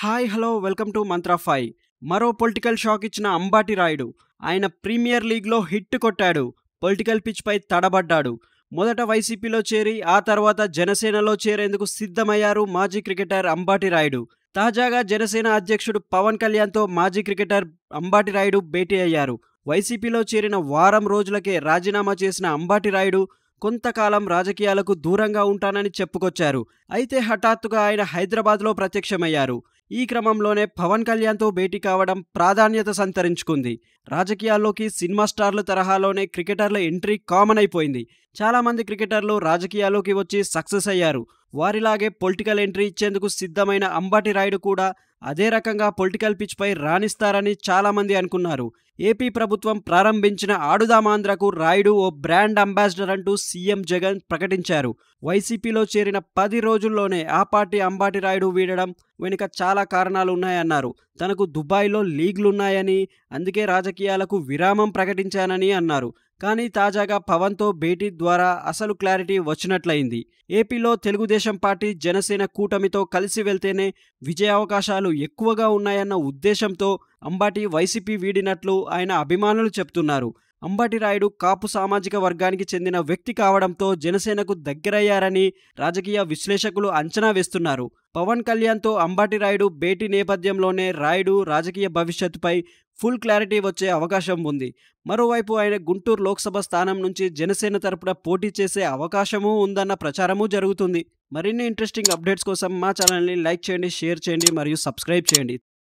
Hi hello welcome to mantra 5. మరో political shock ఇచ్చిన అంబాటి రాయుడు. ఆయన ప్రీమియర్ లీగ్లో హిట్ కొట్టాడు. పొలిటికల్ పిచ్పై తడబడ్డాడు. మొదట వైసీపీలో చేరి ఆ తర్వాత జనసేనలో చేరేందుకు సిద్ధమయ్యారు మాజీ క్రికెటర్ అంబాటి రాయుడు. తాజాగా జనసేన అధ్యక్షుడు పవన్ కళ్యాణ్తో మాజీ క్రికెటర్ అంబాటి రాయుడు భేటీ అయ్యారు. వైసీపీలో చేరిన వారం రోజులకే రాజీనామా చేసిన అంబాటి రాయుడు కొంతకాలం రాజకీయాలకు దూరంగా ఉంటానని చెప్పుకొచ్చారు. అయితే హఠాత్తుగా ఆయన హైదరాబాద్లో ప్రత్యక్షమయ్యారు. ఈ క్రమంలోనే పవన్ కళ్యాణ్తో భేటీ కావడం ప్రాధాన్యత సంతరించుకుంది. రాజకీయాల్లోకి సినిమా స్టార్ల తరహాలోనే క్రికెటర్ల ఎంట్రీ కామన్ అయిపోయింది. చాలామంది క్రికెటర్లు రాజకీయాల్లోకి వచ్చి సక్సెస్ అయ్యారు. వారిలాగే పొలిటికల్ ఎంట్రీ ఇచ్చేందుకు సిద్ధమైన అంబాటి రాయుడు కూడా అదే రకంగా పొలిటికల్ పిచ్పై రాణిస్తారని చాలామంది అనుకున్నారు. ఏపీ ప్రభుత్వం ప్రారంభించిన ఆడుదామాంధ్రకు రాయుడు ఓ బ్రాండ్ అంబాసిడర్ అంటూ సీఎం జగన్ ప్రకటించారు. వైసీపీలో చేరిన 10 రోజుల్లోనే ఆ పార్టీ అంబాటి రాయుడు వీడడం వెనుక చాలా కారణాలు ఉన్నాయన్నారు. తనకు దుబాయ్లో లీగ్లున్నాయని, అందుకే రాజకీయాలకు విరామం ప్రకటించానని అన్నారు. కానీ తాజాగా పవన్తో భేటీ ద్వారా అసలు క్లారిటీ వచ్చినట్లయింది. ఏపీలో తెలుగుదేశం పార్టీ జనసేన కూటమితో కలిసి వెళ్తేనే విజయావకాశాలు ఎక్కువగా ఉన్నాయన్న ఉద్దేశంతో అంబాటి వైసీపీ వీడినట్లు ఆయన అభిమానులు చెప్తున్నారు. అంబాటి రాయుడు కాపు సామాజిక వర్గానికి చెందిన వ్యక్తి కావడంతో జనసేనకు దగ్గరయ్యారని రాజకీయ విశ్లేషకులు అంచనా వేస్తున్నారు. పవన్ కళ్యాణ్తో అంబాటి రాయుడు భేటీ నేపథ్యంలోనే రాయుడు రాజకీయ భవిష్యత్తుపై ఫుల్ క్లారిటీ వచ్చే అవకాశం ఉంది. మరోవైపు ఆయన గుంటూరు లోక్సభ స్థానం నుంచి జనసేన తరపున పోటీ చేసే అవకాశమూ ఉందన్న ప్రచారమూ జరుగుతుంది. మరిన్ని ఇంట్రెస్టింగ్ అప్డేట్స్ కోసం మా ఛానల్ని లైక్ చేయండి, షేర్ చేయండి మరియు సబ్స్క్రైబ్ చేయండి.